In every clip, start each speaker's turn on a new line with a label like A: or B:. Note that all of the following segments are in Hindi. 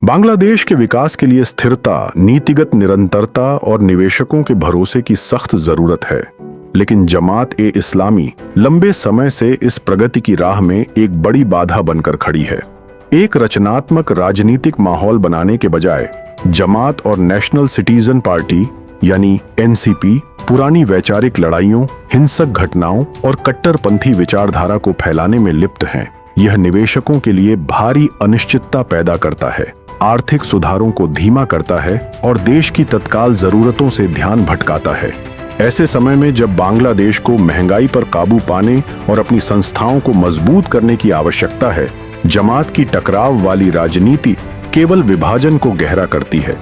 A: बांग्लादेश के विकास के लिए स्थिरता, नीतिगत निरंतरता और निवेशकों के भरोसे की सख्त जरूरत है। लेकिन जमात-ए-इस्लामी लंबे समय से इस प्रगति की राह में एक बड़ी बाधा बनकर खड़ी है। एक रचनात्मक राजनीतिक माहौल बनाने के बजाय जमात और नेशनल सिटीजन पार्टी यानी एनसीपी पुरानी वैचारिक लड़ाइयों, हिंसक घटनाओं और कट्टरपंथी विचारधारा को फैलाने में लिप्त हैं। यह निवेशकों के लिए भारी अनिश्चितता पैदा करता है, आर्थिक सुधारों को धीमा करता है और देश की तत्काल जरूरतों से ध्यान भटकाता है। ऐसे समय में जब बांग्लादेश को महंगाई पर काबू पाने और अपनी संस्थाओं को मजबूत करने की आवश्यकता है, जमात की टकराव वाली राजनीति केवल विभाजन को गहरा करती है।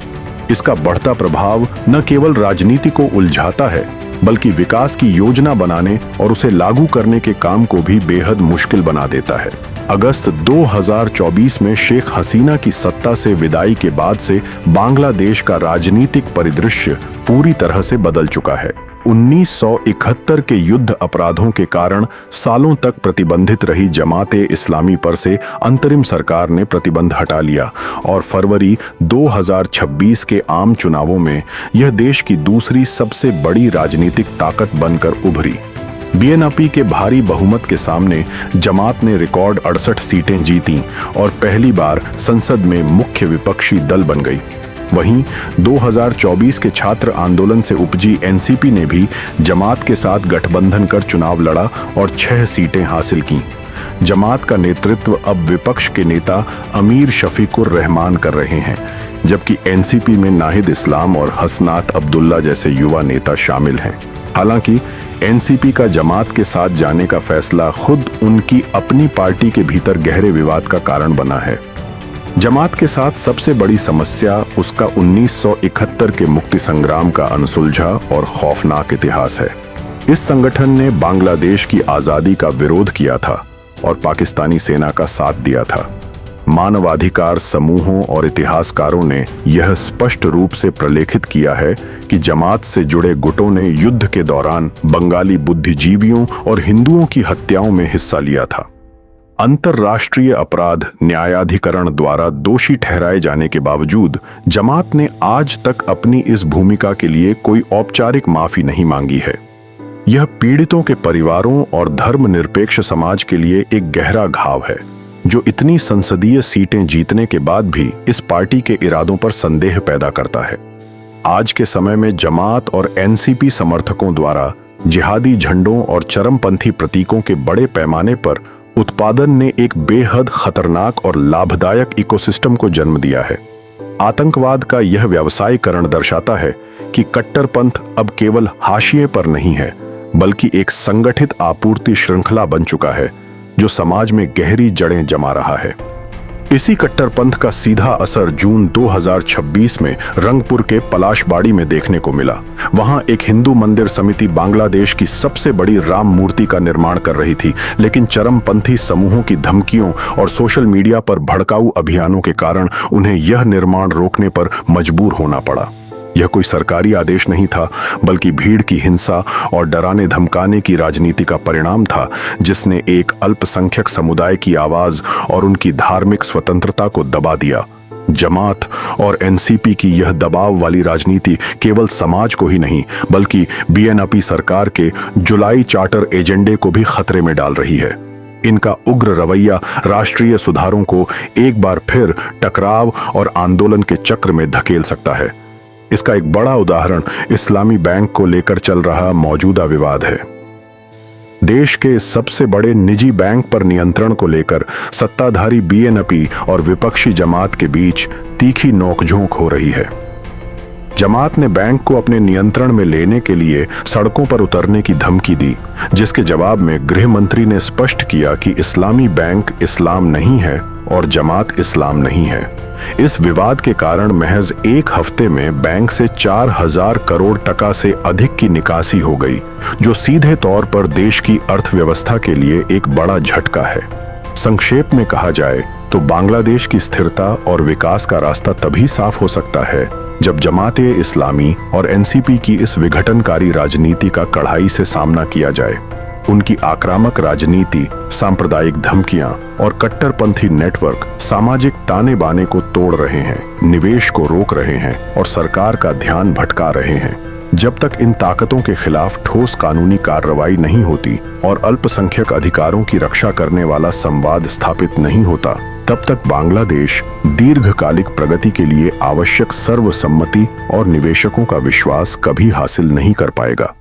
A: इसका बढ़ता प्रभाव न केवल राजनीति को उलझाता है, बल्कि विकास की योजना बनाने और उसे लागू करने के काम को भी बेहद मुश्किल बना देता है। अगस्त 2024 में शेख हसीना की सत्ता से विदाई के बाद से बांग्लादेश का राजनीतिक परिदृश्य पूरी तरह से बदल चुका है। 1971 के युद्ध अपराधों के कारण सालों तक प्रतिबंधित रही जमात-ए-इस्लामी पर से अंतरिम सरकार ने प्रतिबंध हटा लिया और फरवरी 2026 के आम चुनावों में यह देश की दूसरी सबसे बड़ी राजनीतिक ताकत बनकर उभरी। बीएनपी के भारी बहुमत के सामने जमात ने रिकॉर्ड 68 सीटें जीतीं और पहली बार संसद में मुख्य विपक्षी दल बन गई। वहीं 2024 के छात्र आंदोलन से उपजी एनसीपी ने भी जमात के साथ गठबंधन कर चुनाव लड़ा और 6 सीटें हासिल कीं। जमात का नेतृत्व अब विपक्ष के नेता अमीर शफीकुर रहमान कर रहे हैं, जबकि एनसीपी में नाहिद इस्लाम और हसनात अब्दुल्ला जैसे युवा नेता शामिल हैं। हालांकि एनसीपी का जमात के साथ जाने का फैसला खुद उनकी अपनी पार्टी के भीतर गहरे विवाद का कारण बना है। जमात के साथ सबसे बड़ी समस्या उसका 1971 के मुक्ति संग्राम का अनसुलझा और खौफनाक इतिहास है। इस संगठन ने बांग्लादेश की आजादी का विरोध किया था और पाकिस्तानी सेना का साथ दिया था। मानवाधिकार समूहों और इतिहासकारों ने यह स्पष्ट रूप से प्रलेखित किया है कि जमात से जुड़े गुटों ने युद्ध के दौरान बंगाली बुद्धिजीवियों और हिंदुओं की हत्याओं में हिस्सा लिया था। अंतर्राष्ट्रीय अपराध न्यायाधिकरण द्वारा दोषी ठहराए जाने के बावजूद जमात ने आज तक अपनी इस भूमिका के लिए कोई औपचारिक माफी नहीं मांगी है। यह पीड़ितों के परिवारों और धर्मनिरपेक्ष समाज के लिए एक गहरा घाव है, जो इतनी संसदीय सीटें जीतने के बाद भी इस पार्टी के इरादों पर संदेह पैदा करता है। आज के समय में जमात और एनसीपी समर्थकों द्वारा जिहादी झंडों और चरमपंथी प्रतीकों के बड़े पैमाने पर उत्पादन ने एक बेहद खतरनाक और लाभदायक इकोसिस्टम को जन्म दिया है। आतंकवाद का यह व्यवसायीकरण दर्शाता है कि कट्टरपंथ अब केवल हाशिए पर नहीं है, बल्कि एक संगठित आपूर्ति श्रृंखला बन चुका है जो समाज में गहरी जड़ें जमा रहा है। इसी कट्टरपंथ का सीधा असर जून 2026 में रंगपुर के पलाशबाड़ी में देखने को मिला। वहां एक हिंदू मंदिर समिति बांग्लादेश की सबसे बड़ी राम मूर्ति का निर्माण कर रही थी, लेकिन चरमपंथी समूहों की धमकियों और सोशल मीडिया पर भड़काऊ अभियानों के कारण उन्हें यह निर्माण रोकने पर मजबूर होना पड़ा। यह कोई सरकारी आदेश नहीं था, बल्कि भीड़ की हिंसा और डराने धमकाने की राजनीति का परिणाम था, जिसने एक अल्पसंख्यक समुदाय की आवाज और उनकी धार्मिक स्वतंत्रता को दबा दिया। जमात और एनसीपी की यह दबाव वाली राजनीति केवल समाज को ही नहीं, बल्कि बीएनपी सरकार के जुलाई चार्टर एजेंडे को भी खतरे में डाल रही है। इनका उग्र रवैया राष्ट्रीय सुधारों को एक बार फिर टकराव और आंदोलन के चक्र में धकेल सकता है। इसका एक बड़ा उदाहरण इस्लामी बैंक को लेकर चल रहा मौजूदा विवाद है। देश के सबसे बड़े निजी बैंक पर नियंत्रण को लेकर सत्ताधारी बीएनपी और विपक्षी जमात के बीच तीखी नोकझोंक हो रही है। जमात ने बैंक को अपने नियंत्रण में लेने के लिए सड़कों पर उतरने की धमकी दी, जिसके जवाब में गृह मंत्री ने स्पष्ट किया कि इस्लामी बैंक इस्लाम नहीं है और जमात इस्लाम नहीं है। इस विवाद के कारण महज एक हफ्ते में बैंक से 4000 करोड़ टका से अधिक की निकासी हो गई, जो सीधे तौर पर देश की अर्थव्यवस्था के लिए एक बड़ा झटका है। संक्षेप में कहा जाए तो बांग्लादेश की स्थिरता और विकास का रास्ता तभी साफ हो सकता है जब जमात-ए-इस्लामी और एनसीपी की इस विघटनकारी राजनीति का कड़ाई से सामना किया जाए। उनकी आक्रामक राजनीति, सांप्रदायिक धमकियां और कट्टरपंथी नेटवर्क सामाजिक ताने बाने को तोड़ रहे हैं, निवेश को रोक रहे हैं और सरकार का ध्यान भटका रहे हैं। जब तक इन ताकतों के खिलाफ ठोस कानूनी कार्रवाई नहीं होती और अल्पसंख्यक अधिकारों की रक्षा करने वाला संवाद स्थापित नहीं होता, तब तक बांग्लादेश दीर्घकालिक प्रगति के लिए आवश्यक सर्वसम्मति और निवेशकों का विश्वास कभी हासिल नहीं कर पाएगा।